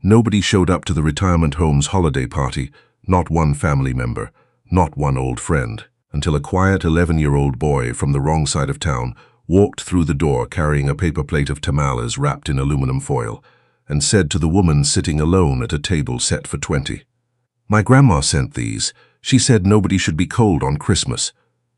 Nobody showed up to the retirement home's holiday party, not one family member, not one old friend, until a quiet 11-year-old boy from the wrong side of town walked through the door carrying a paper plate of tamales wrapped in aluminum foil, and said to the woman sitting alone at a table set for 20, "My grandma sent these. She said nobody should be cold on Christmas."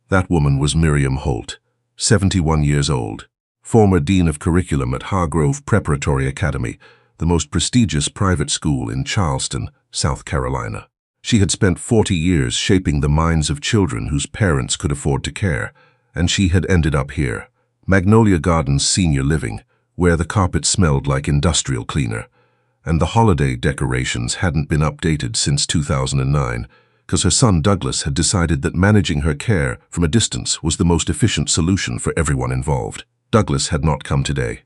That woman was Miriam Holt, 71 years old, former Dean of Curriculum at Hargrove Preparatory Academy, the most prestigious private school in Charleston, South Carolina. She had spent 40 years shaping the minds of children whose parents could afford to care, and she had ended up here, Magnolia Gardens Senior Living, where the carpet smelled like industrial cleaner, and the holiday decorations hadn't been updated since 2009, because her son Douglas had decided that managing her care from a distance was the most efficient solution for everyone involved. Douglas had not come today.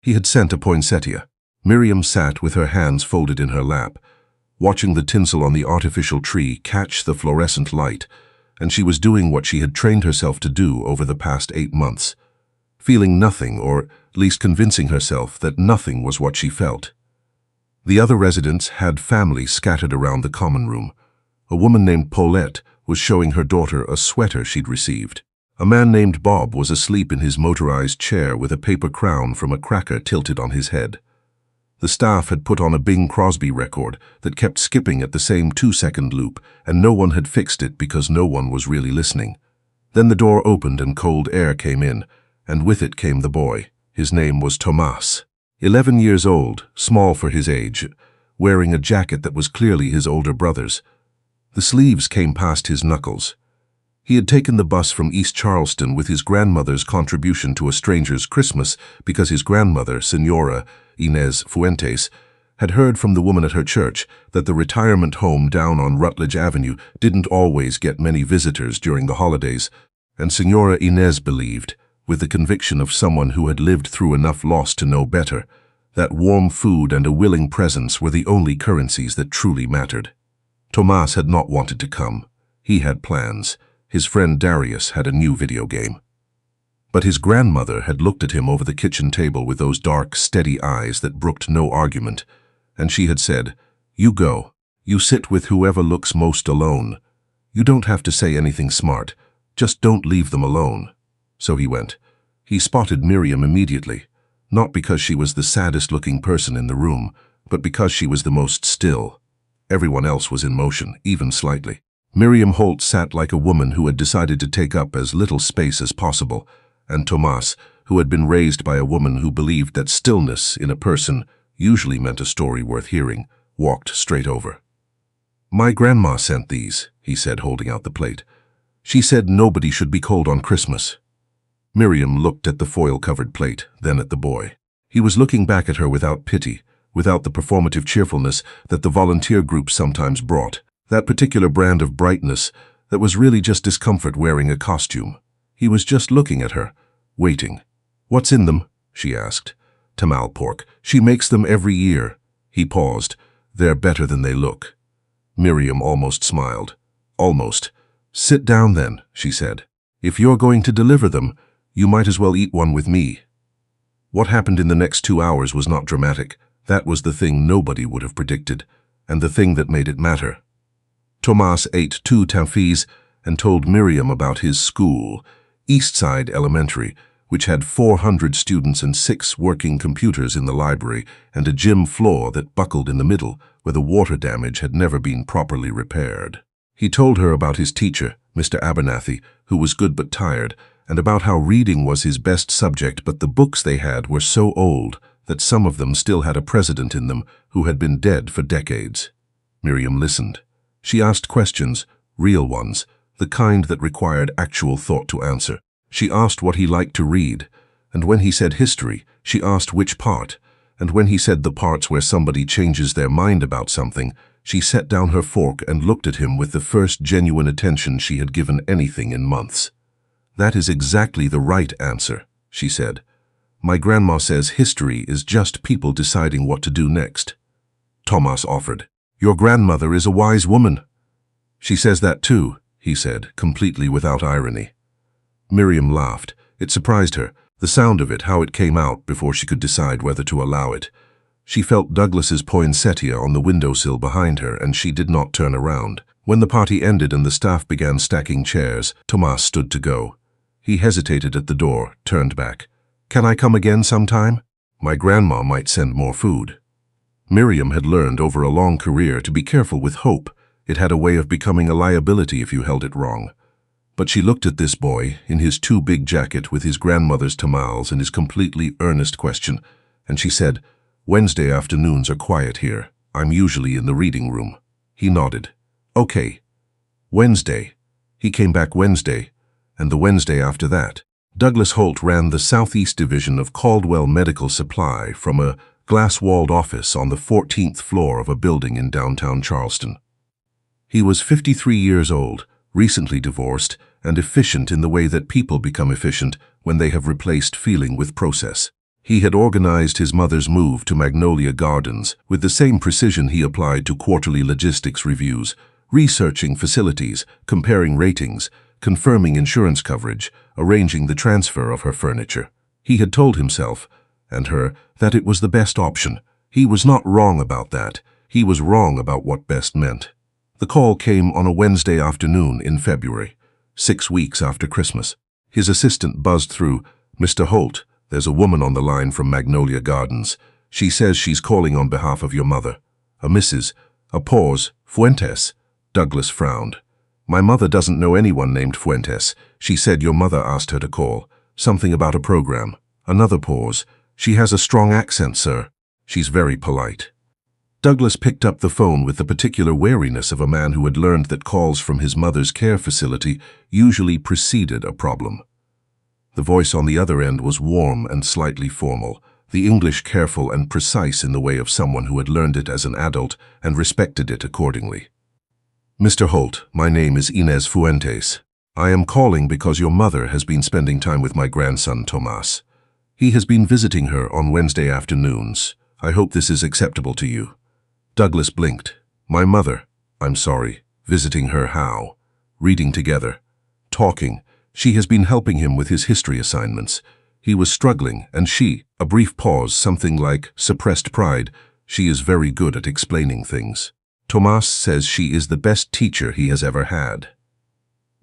He had sent a poinsettia. Miriam sat with her hands folded in her lap, watching the tinsel on the artificial tree catch the fluorescent light, and she was doing what she had trained herself to do over the past 8 months, feeling nothing, or at least convincing herself that nothing was what she felt. The other residents had family scattered around the common room. A woman named Paulette was showing her daughter a sweater she'd received. A man named Bob was asleep in his motorized chair with a paper crown from a cracker tilted on his head. The staff had put on a Bing Crosby record that kept skipping at the same 2-second loop, and no one had fixed it because no one was really listening. Then the door opened and cold air came in, and with it came the boy. His name was Tomas. 11 years old, small for his age, wearing a jacket that was clearly his older brother's. The sleeves came past his knuckles. He had taken the bus from East Charleston with his grandmother's contribution to a stranger's Christmas because his grandmother, Senora Inez Fuentes, had heard from the woman at her church that the retirement home down on Rutledge Avenue didn't always get many visitors during the holidays, and Senora Inez believed, with the conviction of someone who had lived through enough loss to know better, that warm food and a willing presence were the only currencies that truly mattered. Tomas had not wanted to come. He had plans. His friend Darius had a new video game. But his grandmother had looked at him over the kitchen table with those dark, steady eyes that brooked no argument, and she had said, "You go. You sit with whoever looks most alone. You don't have to say anything smart. Just don't leave them alone." So he went. He spotted Miriam immediately, not because she was the saddest-looking person in the room, but because she was the most still. Everyone else was in motion, even slightly. Miriam Holt sat like a woman who had decided to take up as little space as possible, and Tomas, who had been raised by a woman who believed that stillness in a person usually meant a story worth hearing, walked straight over. "My grandma sent these," he said, holding out the plate. "She said nobody should be cold on Christmas." Miriam looked at the foil-covered plate, then at the boy. He was looking back at her without pity, without the performative cheerfulness that the volunteer group sometimes brought, that particular brand of brightness that was really just discomfort wearing a costume. He was just looking at her, waiting. "What's in them?" she asked. "Tamal pork. She makes them every year." He paused. "They're better than they look." Miriam almost smiled. "Almost. Sit down then," she said. "If you're going to deliver them, you might as well eat one with me." What happened in the next 2 hours was not dramatic. That was the thing nobody would have predicted, and the thing that made it matter. Tomas ate 2 tamfis and told Miriam about his school, Eastside Elementary, which had 400 students and 6 working computers in the library and a gym floor that buckled in the middle where the water damage had never been properly repaired. He told her about his teacher, Mr. Abernathy, who was good but tired, and about how reading was his best subject, but the books they had were so old that some of them still had a president in them who had been dead for decades. Miriam listened. She asked questions, real ones, the kind that required actual thought to answer. She asked what he liked to read, and when he said history, she asked which part, and when he said the parts where somebody changes their mind about something, she set down her fork and looked at him with the first genuine attention she had given anything in months. "That is exactly the right answer," she said. "My grandma says history is just people deciding what to do next." Tomas offered. "Your grandmother is a wise woman." "She says that too," he said, completely without irony. Miriam laughed. It surprised her, the sound of it, how it came out before she could decide whether to allow it. She felt Douglas's poinsettia on the windowsill behind her, and she did not turn around. When the party ended and the staff began stacking chairs, Tomas stood to go. He hesitated at the door, turned back. "Can I come again sometime? My grandma might send more food." Miriam had learned over a long career to be careful with hope. It had a way of becoming a liability if you held it wrong. But she looked at this boy, in his too big jacket with his grandmother's tamales and his completely earnest question, and she said, "Wednesday afternoons are quiet here. I'm usually in the reading room." He nodded. "Okay. Wednesday." He came back Wednesday, and the Wednesday after that. Douglas Holt ran the Southeast Division of Caldwell Medical Supply from a glass-walled office on the 14th floor of a building in downtown Charleston. He was 53 years old, recently divorced, and efficient in the way that people become efficient when they have replaced feeling with process. He had organized his mother's move to Magnolia Gardens with the same precision he applied to quarterly logistics reviews, researching facilities, comparing ratings, confirming insurance coverage, arranging the transfer of her furniture. He had told himself, and her, that it was the best option. He was not wrong about that. He was wrong about what best meant. The call came on a Wednesday afternoon in February, 6 weeks after Christmas. His assistant buzzed through, "Mr. Holt, there's a woman on the line from Magnolia Gardens. She says she's calling on behalf of your mother. A Mrs. A pause. Fuentes." Douglas frowned. "My mother doesn't know anyone named Fuentes. She said your mother asked her to call. Something about a program." Another pause. "She has a strong accent, sir. She's very polite." Douglas picked up the phone with the particular wariness of a man who had learned that calls from his mother's care facility usually preceded a problem. The voice on the other end was warm and slightly formal, the English careful and precise in the way of someone who had learned it as an adult and respected it accordingly. "Mr. Holt, my name is Inez Fuentes. I am calling because your mother has been spending time with my grandson, Tomas. He has been visiting her on Wednesday afternoons. I hope this is acceptable to you." Douglas blinked. "My mother? I'm sorry. Visiting her how?" "Reading together. Talking. She has been helping him with his history assignments. He was struggling, and she, a brief pause, something like suppressed pride. She is very good at explaining things. Tomas says she is the best teacher he has ever had."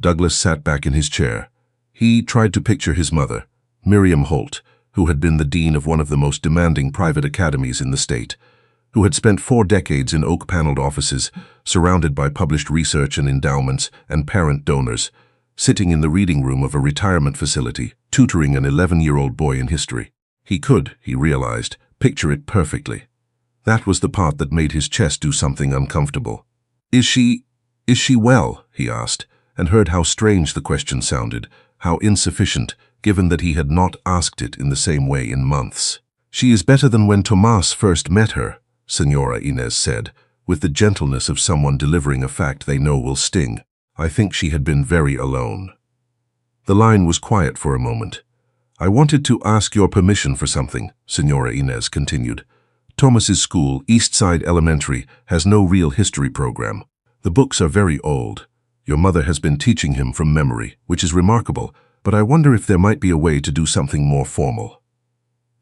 Douglas sat back in his chair. He tried to picture his mother, Miriam Holt, who had been the dean of one of the most demanding private academies in the state, who had spent 4 decades in oak-paneled offices, surrounded by published research and endowments and parent donors, sitting in the reading room of a retirement facility, tutoring an 11-year-old boy in history. He could, he realized, picture it perfectly. That was the part that made his chest do something uncomfortable. Is she well?" he asked, and heard how strange the question sounded, how insufficient, given that he had not asked it in the same way in months. "She is better than when Tomas first met her," Senora Inez said, with the gentleness of someone delivering a fact they know will sting. "I think she had been very alone." The line was quiet for a moment. "I wanted to ask your permission for something," Senora Inez continued. "Tomas's school, Eastside Elementary, has no real history program. The books are very old. Your mother has been teaching him from memory, which is remarkable, but I wonder if there might be a way to do something more formal.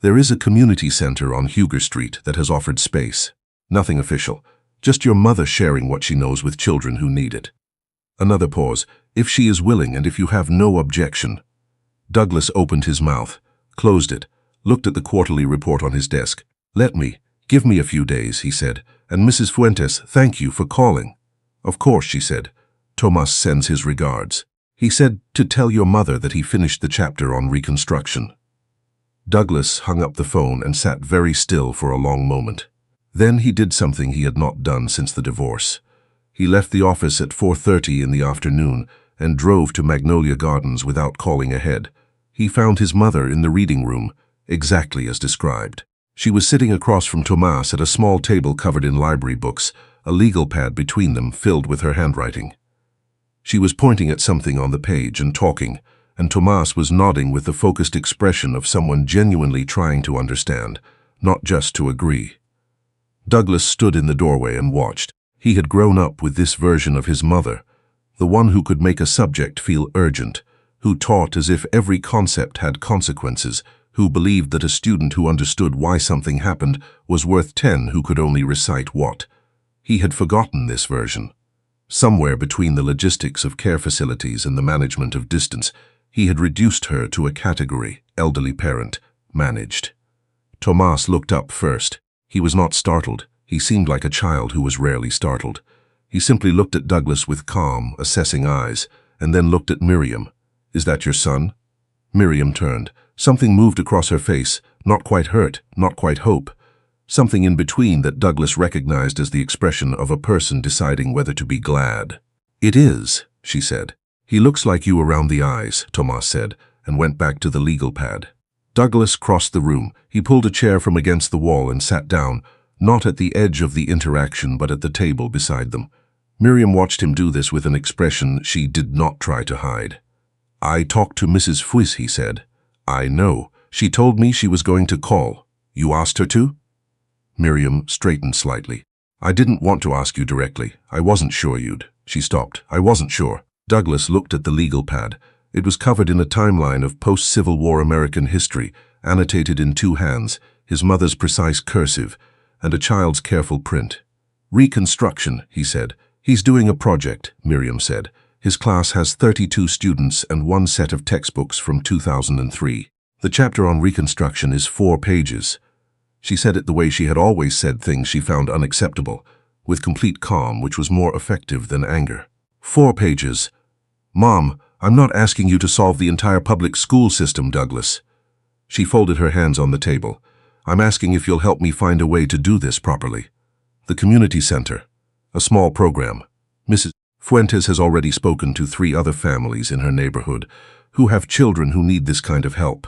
There is a community center on Huger Street that has offered space. Nothing official, just your mother sharing what she knows with children who need it." Another pause. "If she is willing and if you have no objection." Douglas opened his mouth, closed it, looked at the quarterly report on his desk. Give me a few days," he said, "and Mrs. Fuentes, thank you for calling." "Of course," she said. "Tomas sends his regards. He said to tell your mother that he finished the chapter on Reconstruction." Douglas hung up the phone and sat very still for a long moment. Then he did something he had not done since the divorce. He left the office at 4:30 in the afternoon and drove to Magnolia Gardens without calling ahead. He found his mother in the reading room, exactly as described. She was sitting across from Tomas at a small table covered in library books, a legal pad between them filled with her handwriting. She was pointing at something on the page and talking, and Tomas was nodding with the focused expression of someone genuinely trying to understand, not just to agree. Douglas stood in the doorway and watched. He had grown up with this version of his mother, the one who could make a subject feel urgent, who taught as if every concept had consequences, who believed that a student who understood why something happened was worth 10 who could only recite what. He had forgotten this version. Somewhere between the logistics of care facilities and the management of distance, he had reduced her to a category, elderly parent, managed. Tomas looked up first. He was not startled. He seemed like a child who was rarely startled. He simply looked at Douglas with calm, assessing eyes, and then looked at Miriam. "Is that your son?" Miriam turned. Something moved across her face, not quite hurt, not quite hope. Something in between that Douglas recognized as the expression of a person deciding whether to be glad. "It is," she said. "He looks like you around the eyes," Tomas said, and went back to the legal pad. Douglas crossed the room. He pulled a chair from against the wall and sat down, not at the edge of the interaction but at the table beside them. Miriam watched him do this with an expression she did not try to hide. "I talked to Mrs. Fuis," he said. "I know. She told me she was going to call. You asked her to?" Miriam straightened slightly. "I didn't want to ask you directly. I wasn't sure you'd." She stopped. "I wasn't sure." Douglas looked at the legal pad. It was covered in a timeline of post-Civil War American history, annotated in 2 hands, his mother's precise cursive, and a child's careful print. "Reconstruction," he said. "He's doing a project," Miriam said. "His class has 32 students and 1 set of textbooks from 2003. The chapter on Reconstruction is 4 pages. She said it the way she had always said things she found unacceptable, with complete calm which was more effective than anger. 4 pages. "Mom, I'm not asking you to solve the entire public school system, Douglas." She folded her hands on the table. "I'm asking if you'll help me find a way to do this properly. The community center. A small program. Mrs. Fuentes has already spoken to 3 other families in her neighborhood who have children who need this kind of help."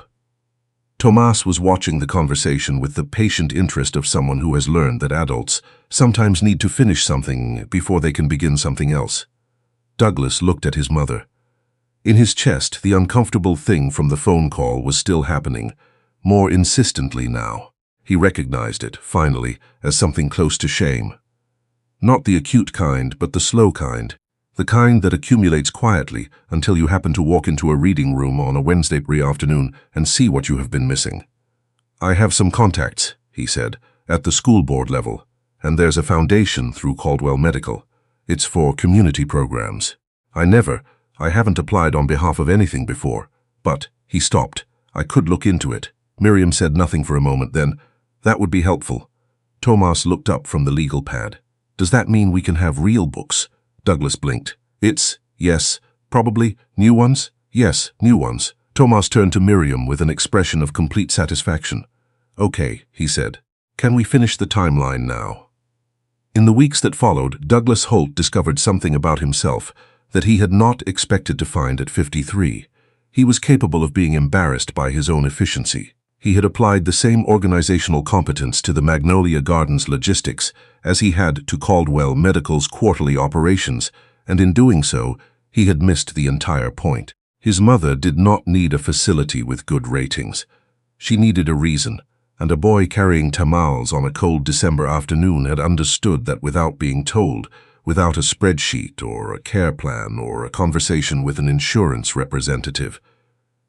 Tomas was watching the conversation with the patient interest of someone who has learned that adults sometimes need to finish something before they can begin something else. Douglas looked at his mother. In his chest, the uncomfortable thing from the phone call was still happening, more insistently now. He recognized it, finally, as something close to shame. Not the acute kind, but the slow kind. The kind that accumulates quietly until you happen to walk into a reading room on a Wednesday afternoon and see what you have been missing. "I have some contacts," he said, "at the school board level, and there's a foundation through Caldwell Medical. It's for community programs. I haven't applied on behalf of anything before, but," he stopped, "I could look into it." Miriam said nothing for a moment, then, "That would be helpful." Tomas looked up from the legal pad. "Does that mean we can have real books?" Douglas blinked. Yes, probably. New ones? Yes, new ones." Tomas turned to Miriam with an expression of complete satisfaction. "Okay," he said. "Can we finish the timeline now?" In the weeks that followed, Douglas Holt discovered something about himself that he had not expected to find at 53. He was capable of being embarrassed by his own efficiency. He had applied the same organizational competence to the Magnolia Gardens logistics as he had to Caldwell Medical's quarterly operations, and in doing so, he had missed the entire point. His mother did not need a facility with good ratings. She needed a reason, and a boy carrying tamales on a cold December afternoon had understood that without being told, without a spreadsheet or a care plan or a conversation with an insurance representative.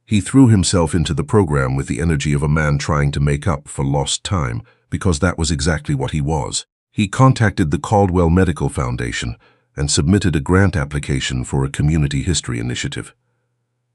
He threw himself into the program with the energy of a man trying to make up for lost time, because that was exactly what he was. He contacted the Caldwell Medical Foundation and submitted a grant application for a community history initiative.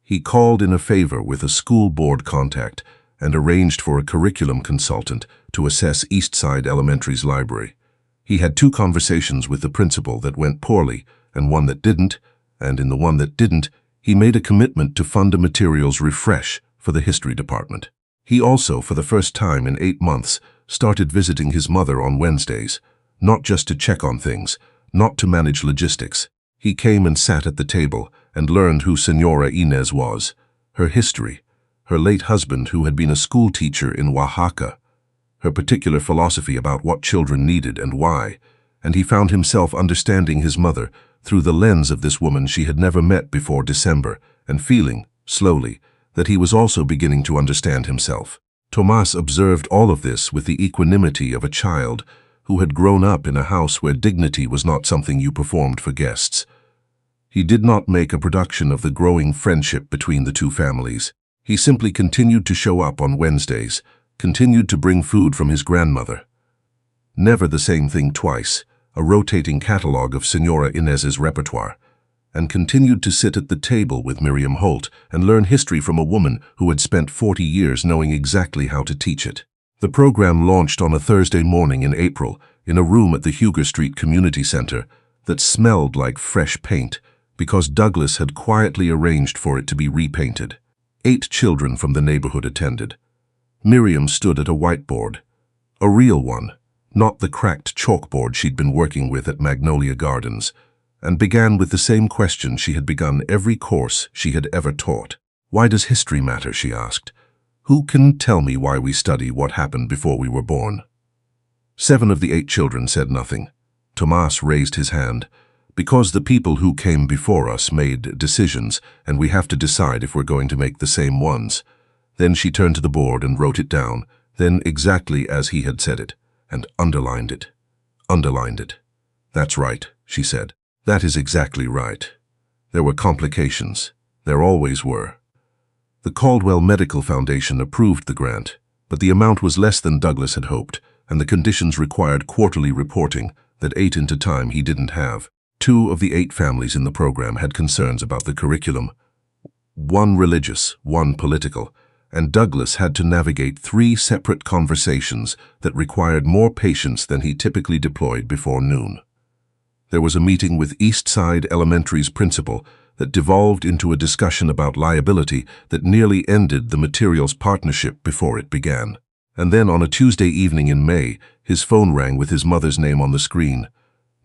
He called in a favor with a school board contact and arranged for a curriculum consultant to assess Eastside Elementary's library. He had 2 conversations with the principal that went poorly and one that didn't, and in the one that didn't, he made a commitment to fund a materials refresh for the history department. He also, for the first time in 8 months, started visiting his mother on Wednesdays, not just to check on things, not to manage logistics. He came and sat at the table and learned who Senora Inez was, her history, her late husband who had been a school teacher in Oaxaca, her particular philosophy about what children needed and why, and he found himself understanding his mother through the lens of this woman she had never met before December, and feeling, slowly, that he was also beginning to understand himself. Tomas observed all of this with the equanimity of a child who had grown up in a house where dignity was not something you performed for guests. He did not make a production of the growing friendship between the 2 families. He simply continued to show up on Wednesdays, continued to bring food from his grandmother. Never the same thing twice, a rotating catalogue of Senora Inez's repertoire, and continued to sit at the table with Miriam Holt and learn history from a woman who had spent 40 years knowing exactly how to teach it. The program launched on a Thursday morning in April in a room at the Huger Street Community Center that smelled like fresh paint because Douglas had quietly arranged for it to be repainted. 8 children from the neighborhood attended. Miriam stood at a whiteboard, a real one, not the cracked chalkboard she'd been working with at Magnolia Gardens, and began with the same question she had begun every course she had ever taught. "Why does history matter?" she asked. "Who can tell me why we study what happened before we were born?" 7 of the 8 children said nothing. Tomas raised his hand. "Because the people who came before us made decisions, and we have to decide if we're going to make the same ones." Then she turned to the board and wrote it down, then exactly as he had said it, and underlined it. Underlined it. "That's right," she said. "That is exactly right. There were complications. There always were." The Caldwell Medical Foundation approved the grant, but the amount was less than Douglas had hoped, and the conditions required quarterly reporting that ate into time he didn't have. 2 of the 8 families in the program had concerns about the curriculum. 1 religious, 1 political, and Douglas had to navigate 3 separate conversations that required more patience than he typically deployed before noon. There was a meeting with Eastside Elementary's principal that devolved into a discussion about liability that nearly ended the materials partnership before it began. And then on a Tuesday evening in May, his phone rang with his mother's name on the screen.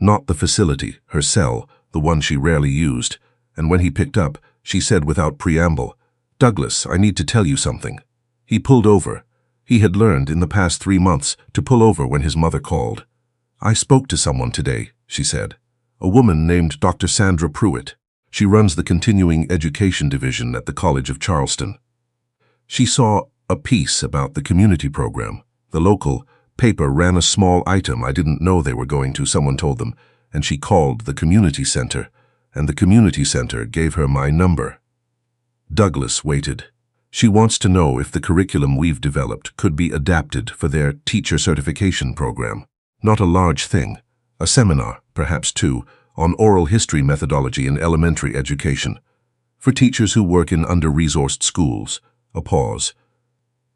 Not the facility, her cell, the one she rarely used. And when he picked up, she said without preamble, "Douglas, I need to tell you something." He pulled over. He had learned in the past 3 months to pull over when his mother called. "I spoke to someone today," she said. "A woman named Dr. Sandra Pruitt. She runs the continuing education division at the College of Charleston. She saw a piece about the community program. The local paper ran a small item I didn't know they were going to, someone told them, and she called the community center, and the community center gave her my number." Douglas waited. "She wants to know if the curriculum we've developed could be adapted for their teacher certification program. Not a large thing. A seminar, perhaps 2, on oral history methodology in elementary education. For teachers who work in under-resourced schools." A pause.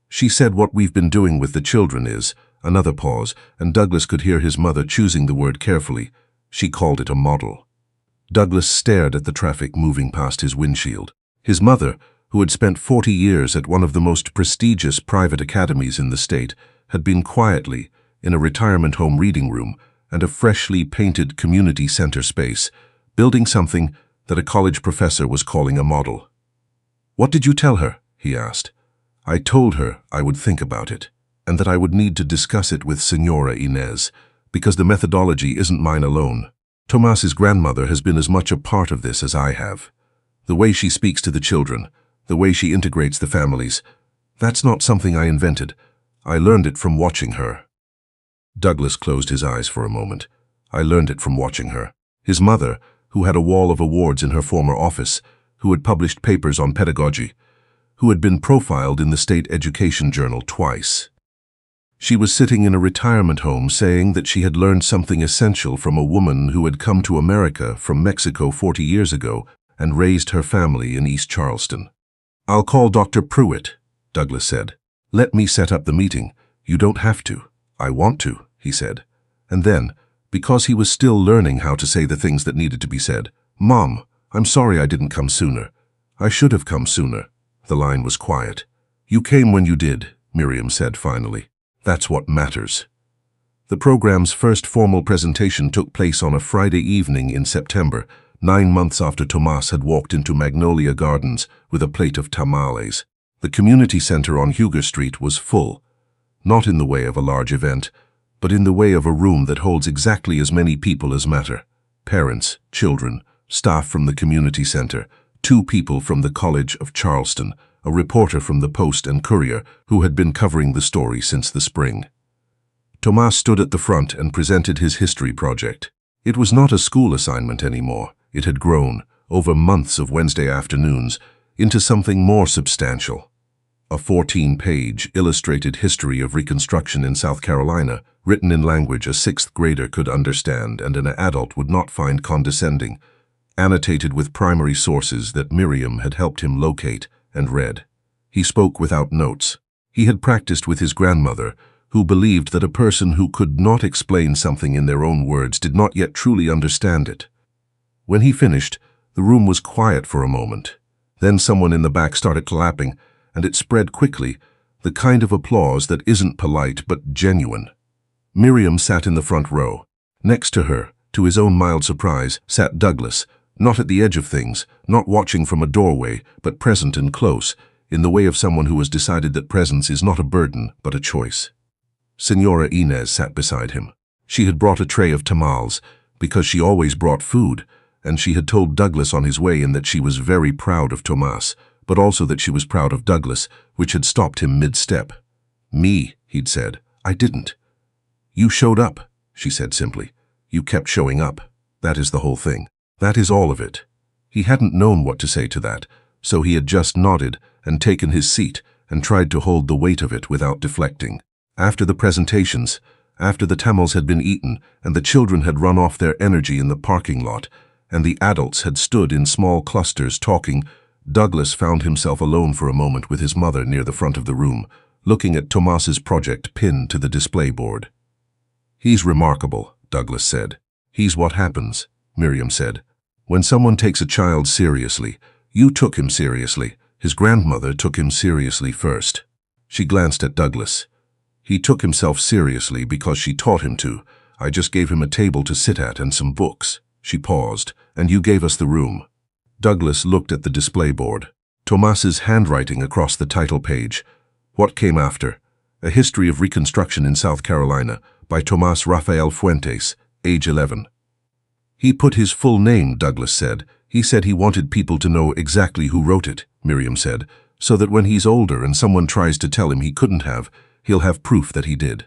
"She said what we've been doing with the children is," another pause, and Douglas could hear his mother choosing the word carefully. "She called it a model." Douglas stared at the traffic moving past his windshield. His mother, who had spent 40 years at one of the most prestigious private academies in the state, had been quietly, in a retirement home reading room and a freshly painted community center space, building something that a college professor was calling a model. "What did you tell her?" he asked. "I told her I would think about it, and that I would need to discuss it with Senora Inez, because the methodology isn't mine alone. Tomas's grandmother has been as much a part of this as I have. The way she speaks to the children, the way she integrates the families, that's not something I invented. I learned it from watching her." Douglas closed his eyes for a moment. "I learned it from watching her." His mother, who had a wall of awards in her former office, who had published papers on pedagogy, who had been profiled in the State Education Journal twice. She was sitting in a retirement home saying that she had learned something essential from a woman who had come to America from Mexico 40 years ago and raised her family in East Charleston. "I'll call Dr. Pruitt," Douglas said. "Let me set up the meeting. You don't have to. I want to," he said. And then, because he was still learning how to say the things that needed to be said, "Mom, I'm sorry I didn't come sooner. I should have come sooner." The line was quiet. "You came when you did," Miriam said finally. "That's what matters." The program's first formal presentation took place on a Friday evening in September, 9 months after Tomas had walked into Magnolia Gardens with a plate of tamales. The community center on Huger Street was full, not in the way of a large event, but in the way of a room that holds exactly as many people as matter: parents, children, staff from the community center, 2 people from the College of Charleston, a reporter from the Post and Courier who had been covering the story since the spring. Tomas stood at the front and presented his history project. It was not a school assignment anymore. It had grown, over months of Wednesday afternoons, into something more substantial. A 14-page illustrated history of Reconstruction in South Carolina, written in language a sixth grader could understand and an adult would not find condescending, annotated with primary sources that Miriam had helped him locate and read. He spoke without notes. He had practiced with his grandmother, who believed that a person who could not explain something in their own words did not yet truly understand it. When he finished, the room was quiet for a moment. Then someone in the back started clapping, and it spread quickly, the kind of applause that isn't polite but genuine. Miriam sat in the front row. Next to her, to his own mild surprise, sat Douglas, not at the edge of things, not watching from a doorway, but present and close, in the way of someone who has decided that presence is not a burden, but a choice. Senora Inez sat beside him. She had brought a tray of tamales, because she always brought food, and she had told Douglas on his way in that she was very proud of Tomas, but also that she was proud of Douglas, which had stopped him mid-step. "Me," he'd said. "I didn't." "You showed up," she said simply. "You kept showing up. That is the whole thing. That is all of it." He hadn't known what to say to that, so he had just nodded and taken his seat and tried to hold the weight of it without deflecting. After the presentations, after the tamales had been eaten and the children had run off their energy in the parking lot, and the adults had stood in small clusters talking, Douglas found himself alone for a moment with his mother near the front of the room, looking at Tomas's project pinned to the display board. "He's remarkable," Douglas said. "He's what happens," Miriam said. "When someone takes a child seriously, you took him seriously. His grandmother took him seriously first." She glanced at Douglas. "He took himself seriously because she taught him to. I just gave him a table to sit at and some books." She paused. "And you gave us the room." Douglas looked at the display board. Tomas's handwriting across the title page. What came after? A History of Reconstruction in South Carolina by Tomas Rafael Fuentes, age 11. "He put his full name," Douglas said. "He said he wanted people to know exactly who wrote it," Miriam said, "so that when he's older and someone tries to tell him he couldn't have, he'll have proof that he did."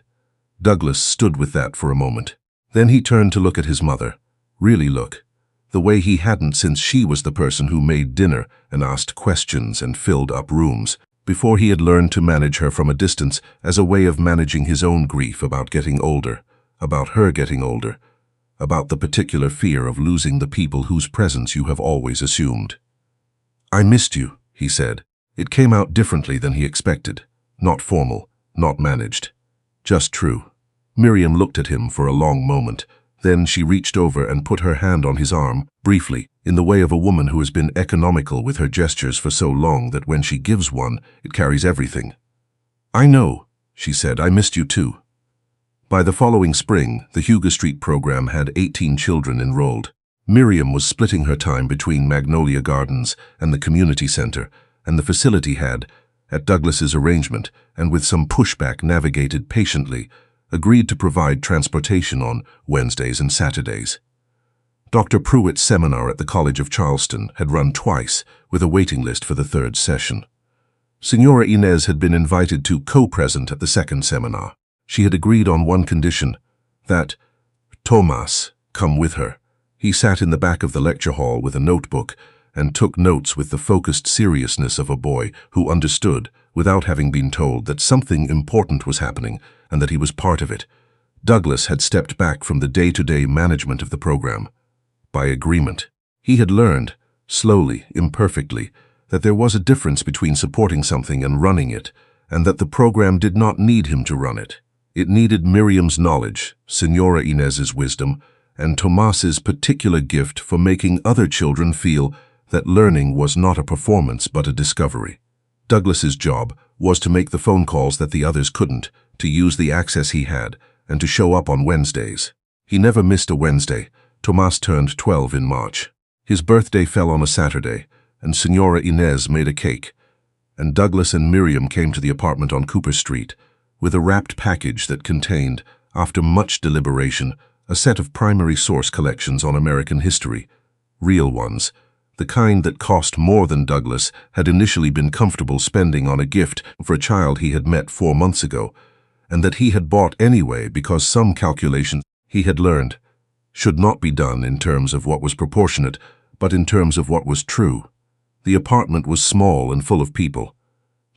Douglas stood with that for a moment. Then he turned to look at his mother. Really look. The way he hadn't since she was the person who made dinner and asked questions and filled up rooms, before he had learned to manage her from a distance as a way of managing his own grief about getting older, about her getting older, about the particular fear of losing the people whose presence you have always assumed. "I missed you," he said. It came out differently than he expected. Not formal, not managed. Just true. Miriam looked at him for a long moment. Then she reached over and put her hand on his arm, briefly, in the way of a woman who has been economical with her gestures for so long that when she gives one, it carries everything. "I know," she said. "I missed you too." By the following spring, the Hugo Street program had 18 children enrolled. Miriam was splitting her time between Magnolia Gardens and the community center, and the facility had, at Douglas's arrangement, and with some pushback navigated patiently, agreed to provide transportation on Wednesdays and Saturdays. Dr. Pruitt's seminar at the College of Charleston had run twice, with a waiting list for the third session. Senora Inez had been invited to co-present at the second seminar. She had agreed on one condition, that Tomas come with her. He sat in the back of the lecture hall with a notebook and took notes with the focused seriousness of a boy who understood, without having been told, that something important was happening and that he was part of it. Douglas had stepped back from the day-to-day management of the program. By agreement. He had learned, slowly, imperfectly, that there was a difference between supporting something and running it, and that the program did not need him to run it. It needed Miriam's knowledge, Senora Inez's wisdom, and Tomas's particular gift for making other children feel that learning was not a performance but a discovery. Douglas's job was to make the phone calls that the others couldn't, to use the access he had, and to show up on Wednesdays. He never missed a Wednesday. Tomas turned 12 in March. His birthday fell on a Saturday, and Senora Inez made a cake. And Douglas and Miriam came to the apartment on Cooper Street, with a wrapped package that contained, after much deliberation, a set of primary source collections on American history, real ones, the kind that cost more than Douglas had initially been comfortable spending on a gift for a child he had met 4 months ago, and that he had bought anyway because some calculations he had learned should not be done in terms of what was proportionate, but in terms of what was true. The apartment was small and full of people.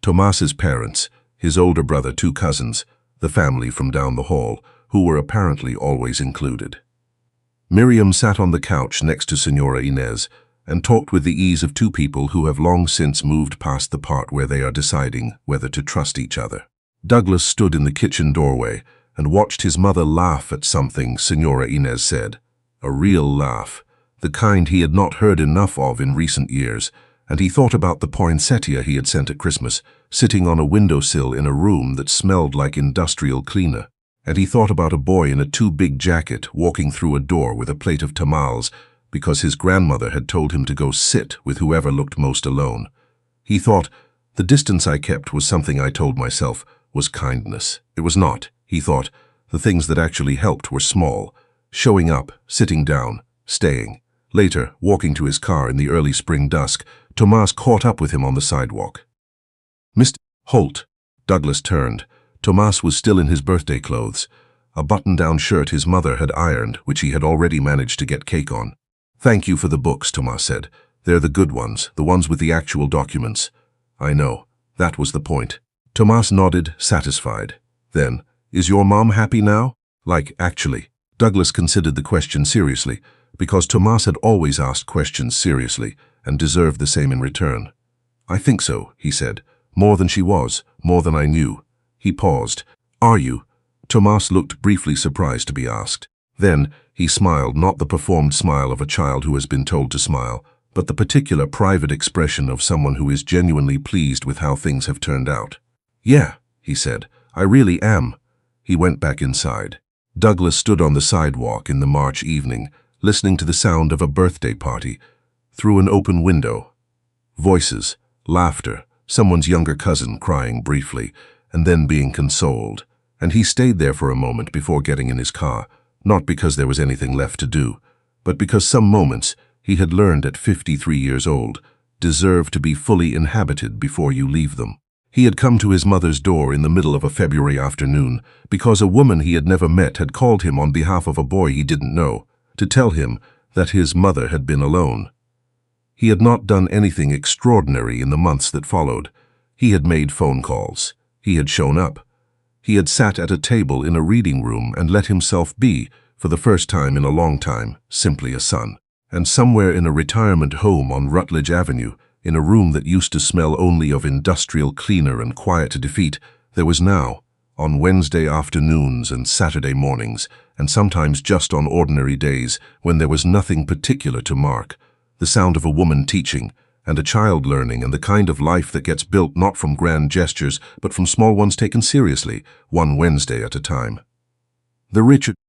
Tomas's parents, his older brother, 2 cousins, the family from down the hall, who were apparently always included. Miriam sat on the couch next to Senora Inez and talked with the ease of 2 people who have long since moved past the part where they are deciding whether to trust each other. Douglas stood in the kitchen doorway and watched his mother laugh at something Senora Inez said. A real laugh, the kind he had not heard enough of in recent years, and he thought about the poinsettia he had sent at Christmas, sitting on a windowsill in a room that smelled like industrial cleaner. And he thought about a boy in a too big jacket walking through a door with a plate of tamales because his grandmother had told him to go sit with whoever looked most alone. He thought, the distance I kept was something I told myself was kindness. It was not, he thought. The things that actually helped were small. Showing up, sitting down, staying. Later, walking to his car in the early spring dusk, Tomas caught up with him on the sidewalk. Mr. Holt. Douglas turned. Tomas was still in his birthday clothes, a button-down shirt his mother had ironed, which he had already managed to get cake on. Thank you for the books, Tomas said. They're the good ones, the ones with the actual documents. I know. That was the point. Tomas nodded, satisfied. Then, is your mom happy now? Like, actually. Douglas considered the question seriously, because Tomas had always asked questions seriously and deserved the same in return. I think so, he said. More than she was, more than I knew. He paused. Are you? Tomas looked briefly surprised to be asked. Then, he smiled, not the performed smile of a child who has been told to smile, but the particular private expression of someone who is genuinely pleased with how things have turned out. Yeah, he said. I really am. He went back inside. Douglas stood on the sidewalk in the March evening, listening to the sound of a birthday party, through an open window. Voices, laughter, someone's younger cousin crying briefly, and then being consoled. And he stayed there for a moment before getting in his car, not because there was anything left to do, but because some moments, he had learned at 53 years old, deserve to be fully inhabited before you leave them. He had come to his mother's door in the middle of a February afternoon because a woman he had never met had called him on behalf of a boy he didn't know to tell him that his mother had been alone. He had not done anything extraordinary in the months that followed. He had made phone calls. He had shown up. He had sat at a table in a reading room and let himself be, for the first time in a long time, simply a son. And somewhere in a retirement home on Rutledge Avenue, in a room that used to smell only of industrial cleaner and quiet to defeat, there was now, on Wednesday afternoons and Saturday mornings, and sometimes just on ordinary days when there was nothing particular to mark, the sound of a woman teaching, and a child learning, and the kind of life that gets built not from grand gestures, but from small ones taken seriously, one Wednesday at a time. The rich